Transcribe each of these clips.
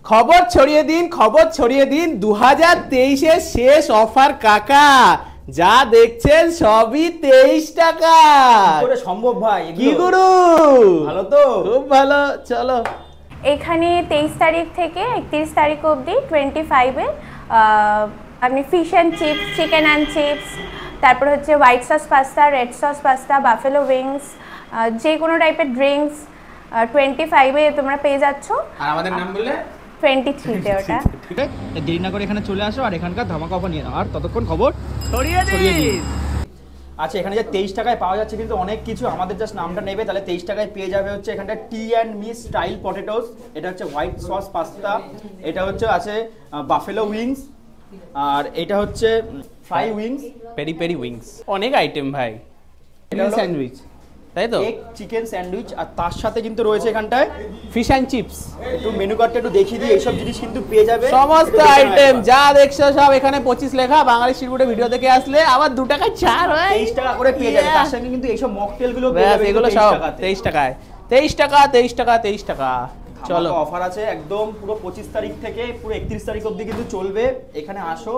খবর ছড়িয়ে দিন 2023-এর শেষ অফার কাকা, যা দেখছেন সবই 23 টাকা। করে সম্ভব ভাই? কি গুরু, ভালো তো? খুব ভালো। চলো, এখানে 23 তারিখ থেকে 31 তারিখ অবধি 25-এ আপনি fish and chips, chicken and chips, তারপর হচ্ছে white sauce pasta, red sauce pasta, buffalo wings, যে কোনো টাইপের ড্রিঙ্কস 25-এ তোমরা পেয়ে যাচ্ছ। আর আমাদের নাম বললে 23-তে ওটা। ঠিক আছে, দেরি না করে এখানে চলে আসো আর এখানকার ধামাকা অফার নিয়ে নাও। আর ততক্ষণ খবর ছড়িয়ে দিন। আচ্ছা, এখানে যে 23 টাকায় পাওয়া যাচ্ছে কিন্তু অনেক কিছু। আমাদের জাস্ট নামটা নেবে, তাহলে 23 টাকায় পেয়ে যাবে হচ্ছে এখানটা টি অ্যান্ড মি স্টাইল পটেটোস, এটা হচ্ছে হোয়াইট সস পাস্তা, এটা হচ্ছে আছে বাফেলো উইংস, আর এটা হচ্ছে fry wings, peri peri wings, অনেক আইটেম ভাই। এটা হলো স্যান্ডউইচ, তাই তো? এগ চিকেন স্যান্ডউইচ, আর তার সাথে কিন্তু রয়েছে এখানটায় ফিশ অ্যান্ড চিপস। একটু মেনু কার্ডটা একটু দেখিয়ে দিই, এইসব জিনিস কিন্তু পেয়ে যাবে। সমস্ত আইটেম যা দেখছো সব এখানে 25 লেখা। বাঙালি স্ট্রিট ফুডের ভিডিও দেখে আসলে আবার 2 টাকায় ছাড় হয়, 23 টাকা করে পেয়ে যাবে। তার সঙ্গে কিন্তু এইসব মকটেল গুলো পেয়ে যাবে, এগুলো সব 23 টাকায়। 23 টাকা 23 টাকা 23 টাকা। চলো, অফার আছে একদম পুরো 25 তারিখ থেকে পুরো 31 তারিখ অবধি কিন্তু চলবে। এখানে আসো,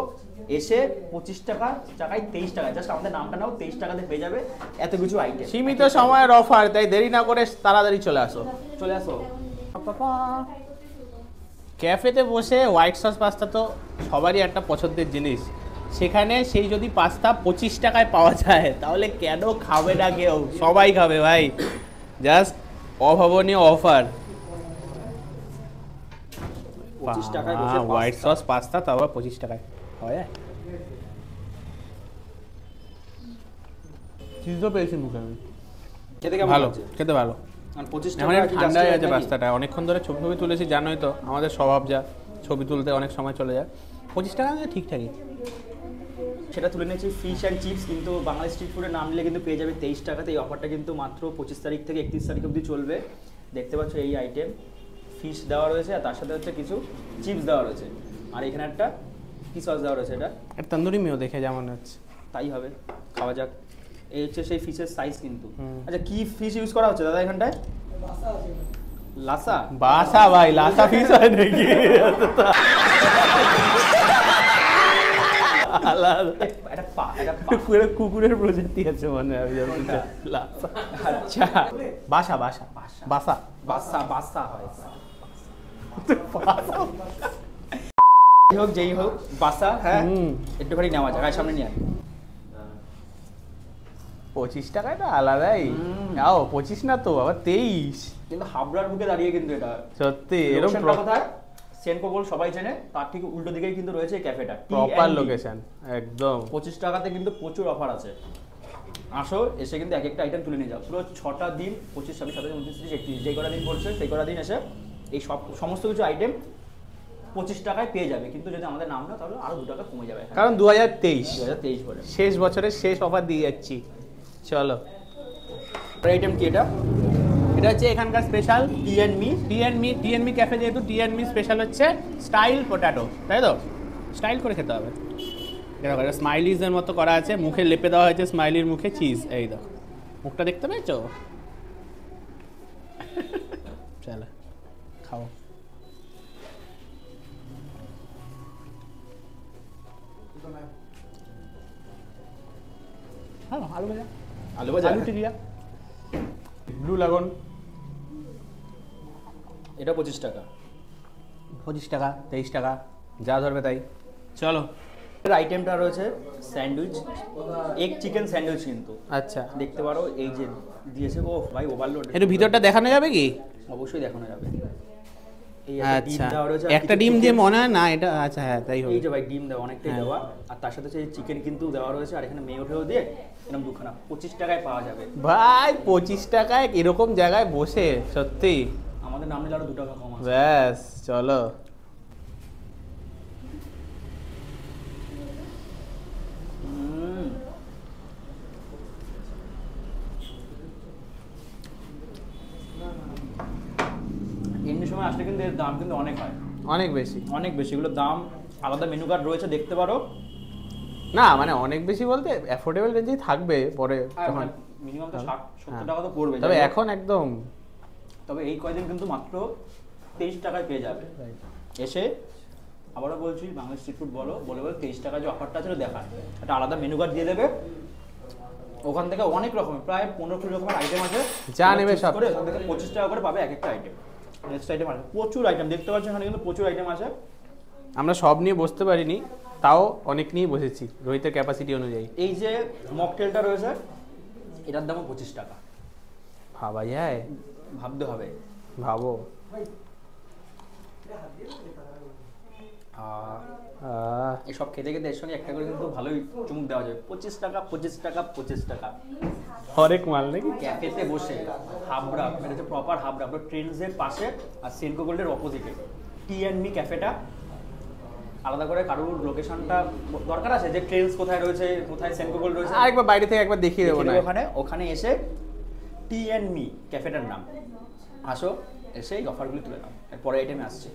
এসে 25 টাকায় 23 টাকা, জাস্ট আমাদের নামটা নাও, 23 টাকাতে পেয়ে যাবে এত কিছু আইটেম। সীমিত সময়ের অফার, তাই দেরি না করে তাড়াতাড়ি চলে আসো। চলে আসো। ক্যাফেতে বসে হোয়াইট সস পাস্তা তো সবারই একটা পছন্দের জিনিস। সেখানে সেই যদি পাস্তা 25 টাকায় পাওয়া যায় তাহলে কেন খাবে না কেউ? সবাই খাবে ভাই, জাস্ট অভাবনীয় অফার। 25 টাকায় বসে হোয়াইট সস পাস্তা, তারপর 25 টাকায় পাওয়া যায়। চিজও পেয়েছি মুখে আমি। খেতে কেমন ভালো, লাগছে? খেতে ভালো। আর 25 এখন টাকা একটু ঠান্ডা হয়ে গেছে পাস্তাটা। অনেকক্ষণ ধরে ছবি তুলেছি, জানোই তো আমাদের স্বভাব যা, ছবি তুলতে অনেক সময় চলে যায়। 25 টাকা ঠিকঠাকই। সেটা তুলে নিয়েছি ফিশ অ্যান্ড চিপস, কিন্তু বাঙালি স্ট্রিট ফুডের নাম নিলে কিন্তু পেয়ে যাবে 23 টাকাতে। এই অফারটা কিন্তু মাত্র 25 তারিখ থেকে 31 তারিখ অবধি চলবে। দেখতে পাচ্ছ এই আইটেম, ফিশ দেওয়া রয়েছে আর তার সাথে হচ্ছে কিছু চিপস দেওয়া রয়েছে, আর এখানে একটা কি সস দেওয়া রয়েছে, এটা একটা তন্দুরি মেও দেখে যেমন হচ্ছে, তাই হবে, খাওয়া যাক। এই হচ্ছে সেই ফিশের সাইজ কিন্তু। আচ্ছা, কি ফিশ ইউজ করা হচ্ছে দাদা এখানটায়? লাসা। বাসা ভাই, লাসা ফিশ হয় নাকি? কুকুরের প্রজাতি আছে মনে হয়। আচ্ছা, বাসা বাসা বাসা বাসা বাসা হয়। যেই হোক বাসা, হ্যাঁ একটুখানি নেওয়া যাক। সামনে নিয়ে 25 টাকায় তো আলাদাই। যাও 25 না তো আবার 23, কিন্তু হাবড়ার বুকে দাঁড়িয়ে কিন্তু এটা সত্যি এরকম কোথায় সেনকোবল সবাই চেনে, তার ঠিক উল্টো দিকেই কিন্তু রয়েছে ক্যাফেটা, প্রপার লোকেশন একদম। 25 টাকাতে কিন্তু প্রচুর অফার আছে। আসো, এসে কিন্তু এক একটা আইটেম তুলে নিয়ে যাও। পুরো 6টা দিন, 25, 26, 27, 29, 30, 31, যেই কটা দিন পড়ছে সেই কটা দিন এসে এই সমস্ত কিছু আইটেম 25 টাকায় পেয়ে যাবে। কিন্তু যদি আমাদের নাম না, তাহলে আরো 2 টাকা কমে যাবে, কারণ 2023 বলে শেষ বছরের শেষ অফার দিয়ে যাচ্ছি। চলো, আইটেম কি এটা? এটা হচ্ছে এখানকার special T and me cafe, যেহেতু টি অ্যান্ড মি স্পেশাল হচ্ছে স্টাইল পটেটো, তাই তো? স্টাইল করে খেতে হবে। দেখো, এটা স্মাইলিজের মতো করা আছে, মুখে লেপে দেওয়া হয়েছে স্মাইলির মুখে চিজ। এই দেখো, মুখটা দেখতে পেয়েছো? চলো খাও। আলু ভাজা, আলু টিকিয়া, ব্লু লাগুন, এটা 25 টাকা। 25 টাকা 23 টাকা, যা ধরবে তাই। চলো, আইটেমটা রয়েছে স্যান্ডউইচ, এগ চিকেন স্যান্ডউইচ কিন্তু। আচ্ছা, দেখতে পারো এই যে দিয়েছে। ও ভাই, ওভারলোড। একটু ভিতরটা দেখানো যাবে কি? অবশ্যই দেখানো যাবে। এই আচ্ছা, একটা ডিম দিয়ে মনে হয় না এটা। আচ্ছা হ্যাঁ, তাই হবে। এই যে ভাই, ডিম দেওয়া অনেকটাই দেওয়া, আর তার সাথে সেই চিকেন কিন্তু দেওয়া রয়েছে, আর এখানে মেয়োটেও দিয়ে এরকম দুখানা 25 টাকায় পাওয়া যাবে ভাই। 25 টাকায় এরকম জায়গায় বসে সত্যি আমাদের নাম নিলে আরো 2 টাকা কম আছে। ব্যাস, চলো। এমনি সময় আসলে কিন্তু এর দাম কিন্তু অনেক হয়, অনেক বেশি, অনেক বেশি। এগুলোর দাম আলাদা মেনু কার্ড রয়েছে, দেখতে পারো। না মানে অনেক বেশি বলতে অ্যাফোর্ডেবল রেঞ্জেই থাকবে পরে, যখন মিনিমাম তো 60-70 টাকা তো পড়বে। তবে এখন একদম, তবে এই কয়দিন কিন্তু মাত্র 23 টাকায় পেয়ে যাবে। এসে আবারও বলছি বাংলা স্ট্রিট ফুড বলো, বলে 23 টাকা যে অফারটা ছিল দেখায়, একটা আলাদা মেনু কার্ড দিয়ে দেবে, ওখান থেকে অনেক রকমের প্রায় 15-20 রকমের আইটেম আছে, যা নেবে সব করে ওখান থেকে 25 টাকা করে পাবে এক একটা আইটেম। নেক্সট আইটেম আছে, প্রচুর আইটেম দেখতে পাচ্ছেন এখানে, কিন্তু প্রচুর আইটেম আছে। আমরা সব নিয়ে বসতে পারিনি, তাও অনেক নিয়ে বসেছি রোহিতের ক্যাপাসিটি অনুযায়ী। এই যে মকটেলটা রয়েছে এটার দামও 25 টাকা। ভাবা যায়, ভাবতে হবে, ভাবো। এসব খেতে খেতে এর সঙ্গে একটা করে কিন্তু ভালোই চুমুক দেওয়া যাবে। 25 টাকা 25 টাকা 25 টাকা হরেক মাল নাকি? ক্যাফেতে বসে হাবড়া, এটা হচ্ছে প্রপার হাবড়া, আপনার ট্রেন্ডসের পাশে আর সেনকো গোল্ডের অপোজিটে টি অ্যান্ড মি ক্যাফেটা। আলাদা করে কারোর লোকেশনটা দরকার আছে যে ট্রেন্ডস কোথায় রয়েছে, কোথায় সেনকো গোল্ড রয়েছে, আরেকবার বাইরে থেকে একবার দেখিয়ে দেবো না? ওখানে এসে টি অ্যান্ড মি ক্যাফেটার নাম, আসো এসে এই অফারগুলি তুলে নাও। এরপরে আইটেমে আসছে।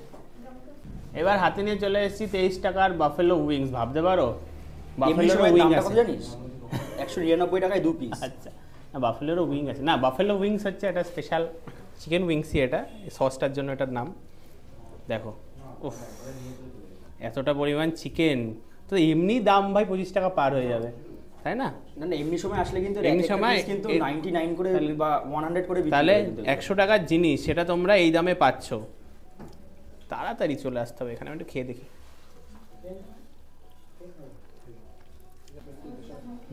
এবার হাতে নিয়ে চলে এসেছি 23 টাকার বাফেলো উইংস। ভাবতে পারো এমনি বাফেলোর সময় উইং দামটা আছে, কত জানিস? 199 টাকায় 2 পিস। আচ্ছা না, বাফেলোরও উইং আছে না। বাফেলো উইংস হচ্ছে একটা স্পেশাল চিকেন উইংসই, এটা সসটার জন্য এটার নাম। দেখো উফ, এতটা পরিমাণ চিকেন তো এমনি দাম ভাই 25 টাকা পার হয়ে যাবে, তাই না? না না, এমনি সময় আসলে কিন্তু এমনি সময় কিন্তু 99 করে বা 100 করে বিক্রি তাহলে করে কিন্তু। 100 টাকার জিনিস সেটা তোমরা এই দামে পাচ্ছ। তাড়াতাড়ি চলে আসতে হবে এখানে, আমি একটু খেয়ে দেখি।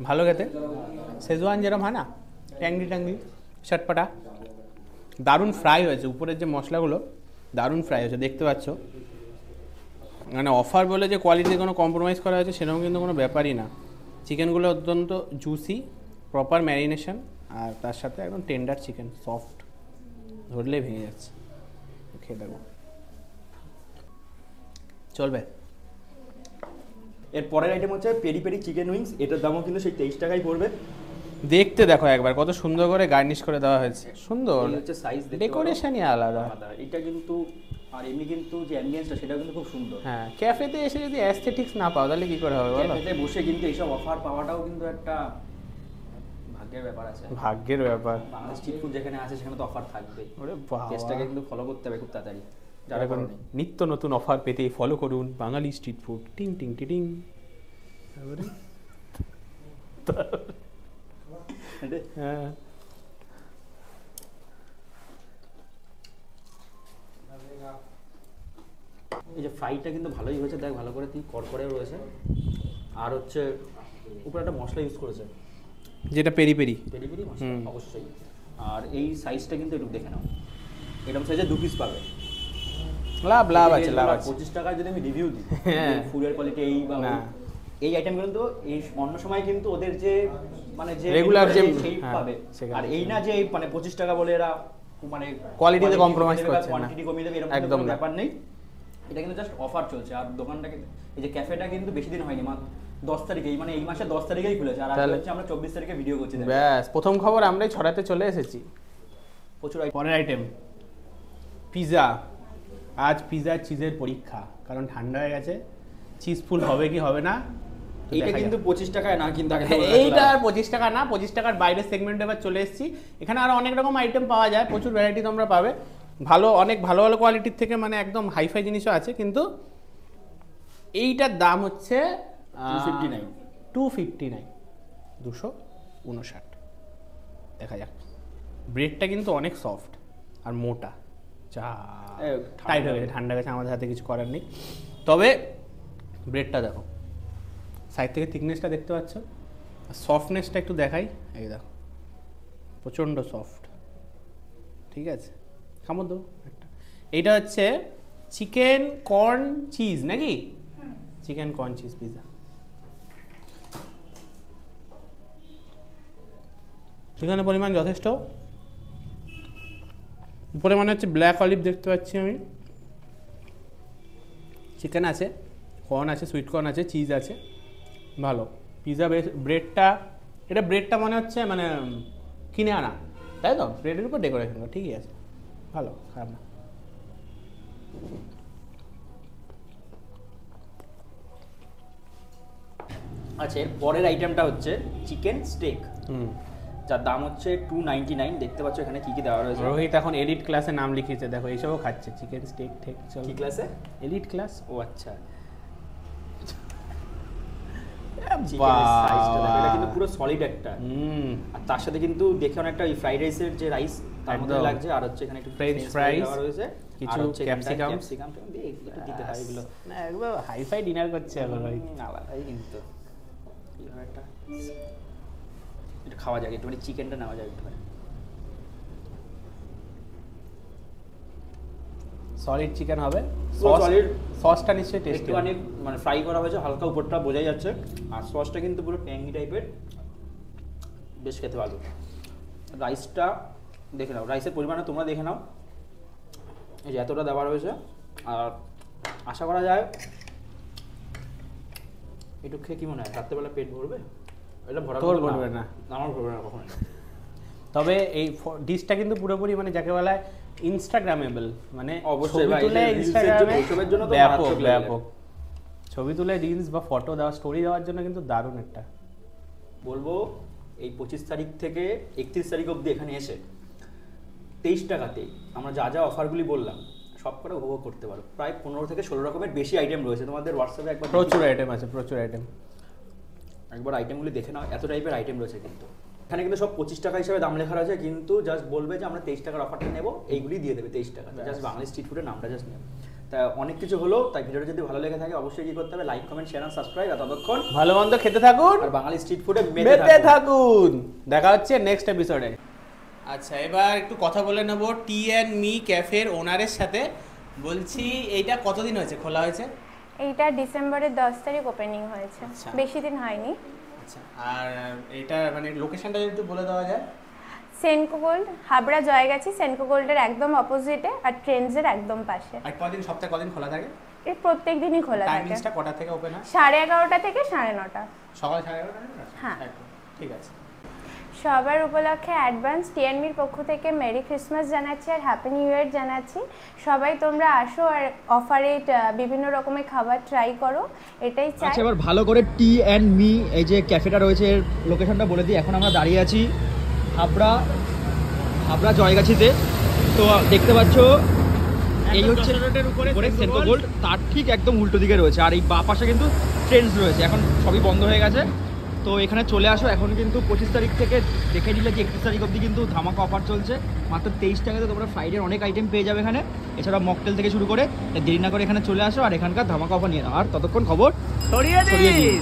ভালো খেতে, শেজওয়ান যেরকম হয় না, ট্যাংরি ট্যাংরি চটপটা, দারুণ ফ্রাই হয়েছে। উপরের যে মশলাগুলো দারুণ ফ্রাই হয়েছে, দেখতে পাচ্ছ। মানে অফার বলে যে কোয়ালিটিতে কোনো কম্প্রোমাইজ করা হয়েছে সেরকম কিন্তু কোনো ব্যাপারই না। চিকেনগুলো অত্যন্ত জুসি, প্রপার ম্যারিনেশন, আর তার সাথে একদম টেন্ডার চিকেন, সফট, ধরলেই ভেঙে যাচ্ছে। খেয়ে দেখো, চলবে। এর পরের আইটেম হচ্ছে পেরি পেরি চিকেন উইংস, এটার দামও কিন্তু সেই 23 টাকাই পড়বে। দেখতে দেখো একবার কত সুন্দর করে গার্নিশ করে দেওয়া হয়েছে, সুন্দর এই হচ্ছে সাইজ, ডেকোরেশনই আলাদা। এটা কিন্তু আর এমনি কিন্তু যে অ্যাম্বিয়েন্সটা সেটা কিন্তু খুব সুন্দর। হ্যাঁ, ক্যাফেতে এসে যদি অ্যাস্থেটিক্স না পাও তাহলে কি করে হবে বলো? ক্যাফেতে বসে কিন্তু এইসব অফার পাওয়াটাও কিন্তু একটা ভাগ্যের ব্যাপার আছে। ভাগ্যের ব্যাপার। বাংলা স্ট্রিট ফুড যেখানে আছে সেখানে তো অফার থাকবে। ওরে বাবা, টেস্টটাকে কিন্তু ফলো করতে হবে খুব তাড়াতাড়ি। যারা এখন করেনি নিত্য নতুন অফার পেতে ফলো করুন বাঙালি স্ট্রিট ফুড। টিং টিং টিং। তারপরে হ্যাঁ, এই যে ফ্রাইটা কিন্তু ভালোই হয়েছে, দেখ ভালো করে তুই কড়কড়েও রয়েছে। আর হচ্ছে উপরে একটা মশলা ইউজ করেছে, যেটা পেরি পেরি পেরি পেরি মশলা অবশ্যই। আর এই সাইজটা কিন্তু একটু দেখে নাও, এরকম সাইজে 2 পিস পাবে। লাভ লাভ আছে, লাভ আছে। 25 টাকায় যদি আমি রিভিউ দিই হ্যাঁ। ফুডের কোয়ালিটি এই বা না। এই আইটেমগুলো কিন্তু এই অন্য সময় কিন্তু ওদের যে মানে যে Regular যে সেই হ্যাঁ, পাবে, সেখানে। আর এই না যে এই মানে 25 টাকা বলে এরা মানে কোয়ালিটিতে compromise করছে না। কোয়ান্টিটি কমিয়ে দেবে এরকম একদম কোনো না। ব্যাপার নেই। এটা কিন্তু জাস্ট অফার চলছে। আর দোকানটা এই যে ক্যাফেটা কিন্তু বেশি দিন হয়নি, মাত্র 10 তারিখেই, মানে এই মাসে 10 তারিখেই খুলেছে। আর আজকে তাহলে? হচ্ছে আমরা 24 তারিখে ভিডিও করছি। দেখো। ব্যাস, প্রথম খবর আমরাই ছড়াতে চলে এসেছি। প্রচুর পরের আইটেম পিৎজা। আজ পিৎজার চিজের পরীক্ষা, কারণ ঠান্ডা হয়ে গেছে। চিজ ফুল হবে কি হবে না তো এইটা দেখা কিন্তু 25 টাকায় না, কিন্তু আগে এইটা আর 25 টাকা না, 25 টাকার বাইরের সেগমেন্টে এবার চলে এসেছি। এখানে আরো অনেক রকম আইটেম পাওয়া যায়, প্রচুর ভ্যারাইটি তোমরা পাবে। ভালো, অনেক ভালো ভালো কোয়ালিটির থেকে মানে একদম হাইফাই জিনিসও আছে। কিন্তু এইটার দাম হচ্ছে 259 259। দেখা যাক। ব্রেডটা কিন্তু অনেক সফট আর মোটা, যা টাইট হয়ে গেছে, ঠান্ডা গেছে, আমাদের হাতে কিছু করার নেই। তবে ব্রেডটা দেখো, সাইড থেকে থিকনেসটা দেখতে পাচ্ছ, আর সফটনেসটা একটু দেখাই। এই দেখো, প্রচণ্ড সফট। ঠিক আছে, খামো তো একটা। এইটা হচ্ছে চিকেন কর্ন চিজ নাকি? Chicken corn cheese pizza. চিকেনের পরিমাণ যথেষ্ট। উপরে মনে হচ্ছে ব্ল্যাক অলিভ দেখতে পাচ্ছি আমি। চিকেন আছে, কর্ন আছে, সুইট কর্ন আছে, চিজ আছে, ভালো। পিৎজা ব্রেডটা, এটা ব্রেডটা মনে হচ্ছে মানে কিনে আনা, তাই তো? ব্রেডের উপর ডেকোরেশন ঠিকই আছে, ভালো, খারাপ না। আচ্ছা, এর পরের আইটেমটা হচ্ছে চিকেন স্টেক। যার দাম হচ্ছে 299। দেখতে পাচ্ছ এখানে কি কি দেওয়া রয়েছে। রোহিত এখন এলিট ক্লাসে নাম লিখিয়েছে, দেখো এইসবও খাচ্ছে, চিকেন স্টেক টেক চল। কি ক্লাসে? Elite class. ও আচ্ছা, চিকেনের সাইজটা দেখো, এটা কিন্তু পুরো সলিড একটা। আর তার সাথে কিন্তু দেখে অনেকটা ওই ফ্রাইড রাইসের যে রাইস তার মধ্যে একদম। লাগছে। আর হচ্ছে এখানে একটু ফ্রেঞ্চ ফ্রাইস দেওয়া রয়েছে, কিছু ক্যাপসিকাম দিয়ে একটু দিতে হয় এগুলো। না একদম হাইফাই ডিনার করছে এখন রোহিত। আলাদাই কিন্তু এইভাবে একটা একটু খাওয়া যাক, একটু চিকেনটা নেওয়া যায় একটু। সলিড চিকেন হবে, পুরো solid। সসটা নিশ্চয়ই টেস্টি। একটুখানি মানে ফ্রাই করা হয়েছে হালকা, উপরটা বোঝাই যাচ্ছে। আর সসটা কিন্তু পুরো ট্যাঙ্গি টাইপের, বেশ খেতে ভালো। রাইসটা দেখে নাও, রাইসের পরিমাণটা তোমরা দেখে নাও, এই যে এতটা দেওয়া রয়েছে। আর আশা করা যায় একটু খেয়ে কি মনে হয় রাত্রেবেলা পেট ভরবে? এটা ভরা তোর ভরবে না, আমার ভরবে না কখনো। তবে এই ডিশটা কিন্তু পুরোপুরি মানে যাকে বলা হয় ইনস্টাগ্রামেবল, মানে অবশ্যই ছবি ভাই, তুলে এই যে reels এর ইনস্টাগ্রামে জন্য, ওইসবের জন্য তো ব্যাপক মারাত্মক লাগে। ব্যাপক ছবি তুলে রিলস বা ফটো দেওয়া, স্টোরি দেওয়ার জন্য কিন্তু দারুণ একটা। বলবো এই 25 তারিখ থেকে 31 তারিখ অবধি এখানে এসে 23 টাকাতেই আমরা যা যা অফারগুলি বললাম সব করে উপভোগ করতে পারো। প্রায় 15 থেকে 16 রকমের বেশি আইটেম রয়েছে। তোমাদের হোয়াটসঅ্যাপে একবার প্রচুর আইটেম আছে, প্রচুর আইটেম। একবার আইটেমগুলি দেখে নাও, এত টাইপের আইটেম রয়েছে। কিন্তু এখানে কিন্তু সব 25 টাকা হিসেবে দাম লেখা রয়েছে, কিন্তু জাস্ট বলবে যে আমরা 23 টাকার অফারটা নেবো, এইগুলি দিয়ে দেবে 23 টাকা। জাস্ট বাঙালি স্ট্রিট ফুডের নামটা জাস্ট নেবে। তা অনেক কিছু হলো, তাই ভিডিওটা যদি ভালো লেগে থাকে অবশ্যই কি করতে হবে, লাইক কমেন্ট শেয়ার আর সাবস্ক্রাইব। আর ততক্ষণ ভালো মন্দ খেতে থাকুন আর বাঙালি স্ট্রিট ফুডে মেতে থাকুন। দেখা হচ্ছে নেক্সট এপিসোডে। আচ্ছা, এবার একটু কথা বলে নেব টি অ্যান্ড মি ক্যাফের ওনারের সাথে। বলছি এইটা কতদিন হয়েছে খোলা হয়েছে? এইটা ডিসেম্বরের 10 তারিখ ওপেনিং হয়েছে, আচ্ছা। বেশি দিন হয়নি। আচ্ছা, আর এটা মানে লোকেশনটা যদি একটু বলে দেওয়া যায়। সেনকো গোল্ড, হাবড়া জয়গাছি, সেনকো গোল্ডের একদম অপোজিটে আর ট্রেন্ডসের একদম পাশে। আর কদিন, সপ্তাহে কদিন খোলা থাকে? এর প্রত্যেক দিনই খোলা থাকে। টাইমিংসটা কটা থেকে ওপেন হয়? 11:30 থেকে 9:30। সকাল 11:30? হ্যাঁ। ঠিক আছে। সবার উপলক্ষে অ্যাডভান্স টিএনবির পক্ষ থেকে মেরি ক্রিসমাস জানাচ্ছি আর হ্যাপি নিউ ইয়ার জানাচ্ছি। সবাই তোমরা আসো আর অফারে বিভিন্ন রকমের খাবার ট্রাই করো, এটাই চাই। আচ্ছা, এবার ভালো করে টি অ্যান্ড মি এই যে ক্যাফেটা রয়েছে এর লোকেশনটা বলে দিই। এখন আমরা দাঁড়িয়ে আছি হাবড়া জয়গাছিতে। তো দেখতে পাচ্ছ এই হচ্ছে উপরে সেন্ট্রো গোল্ড, তার ঠিক একদম উল্টো দিকে রয়েছে। আর এই বাঁ পাশে কিন্তু ট্রেন্ডস রয়েছে, এখন সবই বন্ধ হয়ে গেছে। তো এখানে চলে আসো। এখন কিন্তু 25 তারিখ থেকে দেখে নিলে যে 31 তারিখ অবধি কিন্তু ধামাকা অফার চলছে। মাত্র 23 টাকাতে তোমরা ফ্রাইডের অনেক আইটেম পেয়ে যাবে এখানে, এছাড়া মকটেল থেকে শুরু করে। দেরি না করে এখানে চলে আসো আর এখানকার ধামাকা অফার নিয়ে নাও। আর ততক্ষণ খবর ছড়িয়ে দিন।